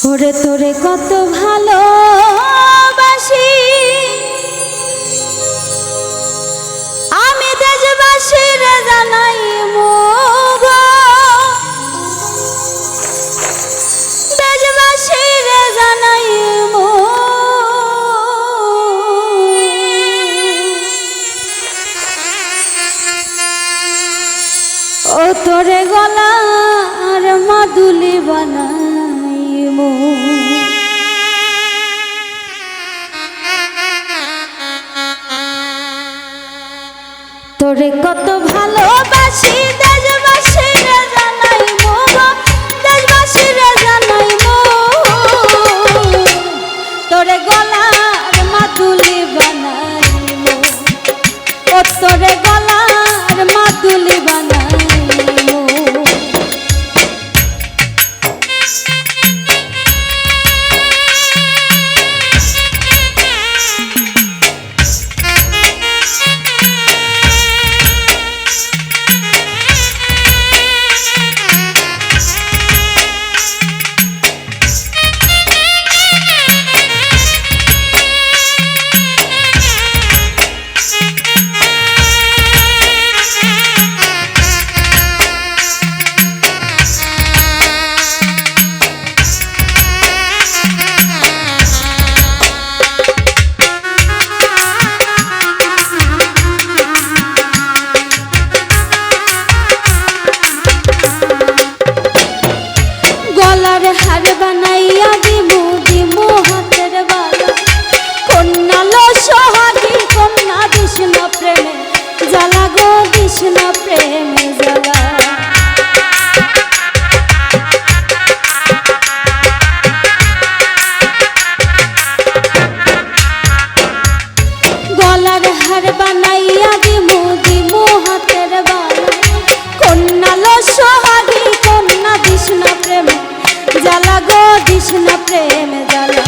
ওরে তোরে কত ভালোবাসি আমি দেশবাসীর জানাই মুগ দেশবাসীর জানাই ও তোরে গলার মাদুলি বানাইমু তোরে কত ভালোবাসি দেশবাসীর জানাইমু দেশবাসীর জানাইমু তোরে গলার মাদুলি বানাইমু ও তোরে গলার মাদুলি বানাইমু হার বানাইয়া দিমু দিমু হাতের বালা কন্যা লো সোহাগী কন্যা কৃষ্ণ প্রেমে জ্বালা গো কৃষ্ণ প্রেমে জ্বালা গলার হার বানাইয়া দিমু দিমু হাতের বালা কন্যা লো সোহাগী কন্যা কৃষ্ণ প্রেমে জ্বালা গো কৃষ্ণ প্রেম জ্বালা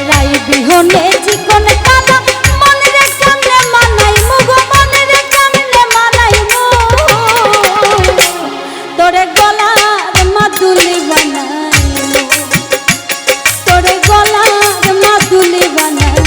রাই বিহনে চিকন কাদা মনে রে কামনে মানাই মুগো মনে রে কামনে মানাই মু তোরে গলার মাদুলি বানাই তোরে গলার মাদুলি বানাই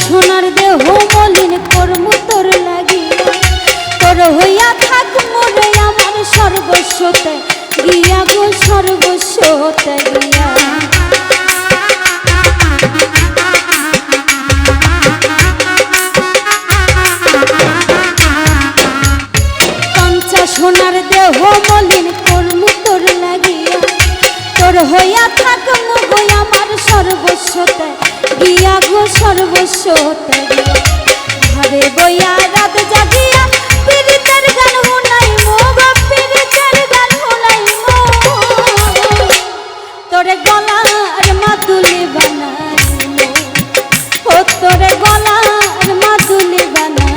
সোনার দেহ মলিন কর্ম তোর লাগিয়া তোর হইয়া থাক মোরে আমার সর্বস্বতে গিয়া গো সর্বস্বতে গিয়া কাঞ্চা সোনার দেহ মলিন কর্ম তোর লাগিয়া তোর হইয়া থাক মোরে আমার সর্বস্বতে গিয়া গো সর্বস্বতে ঘরে বইয়া রাত জাগিয়া পীড়িতের গান শুনাই মো গো পীড়িতের গান শুনাই মো তোরে গলার মাদুলি বানাই ও তোরে গলার মাদুলি বানাই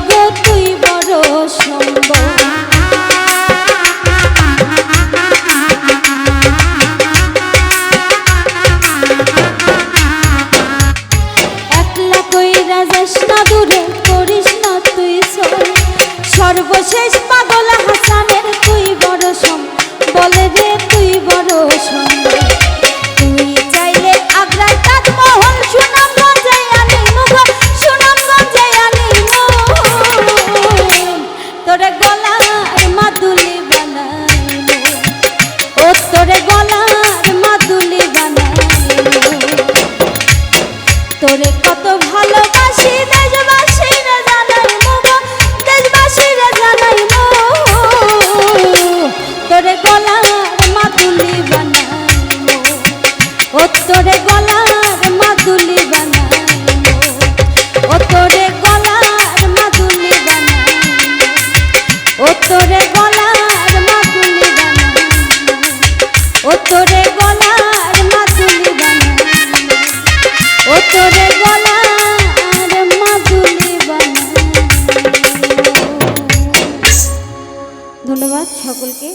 গো তুই বড় সম্ভব। একলা কইরা যাস না দূরে, করিস না তুই সই, সর্বশেষ পাগল হাসানের তুই বড় সম, বলে রে তুই বড় সম্ভব। তুই চাইলে আগ্রায় তাজমহল, সুনামগঞ্জে আনিমু গো, সুনামগঞ্জে আনিমু, তোরে গলার মাদুলি বানাইমু, ও তোরে গলার মাদুলি বানাইমু। তোরে কত ভালোবাসি দেশবাসীরে জানাইমু গো, দেশবাসীরে জানাইমু, তোরে গলার মাদুলি বানাইমু, ও তোরে গলার মাদুলি বানাইমু, ও তোরে গলার মাদুলি বানাইমু, ও তোরে গলার মাদুলি বানাইমু, ও তোরে গলার মাদুলি বানাইমু, ও তোরে গলার মাদুলি বানাইমু। ধন্যবাদ সকলকে।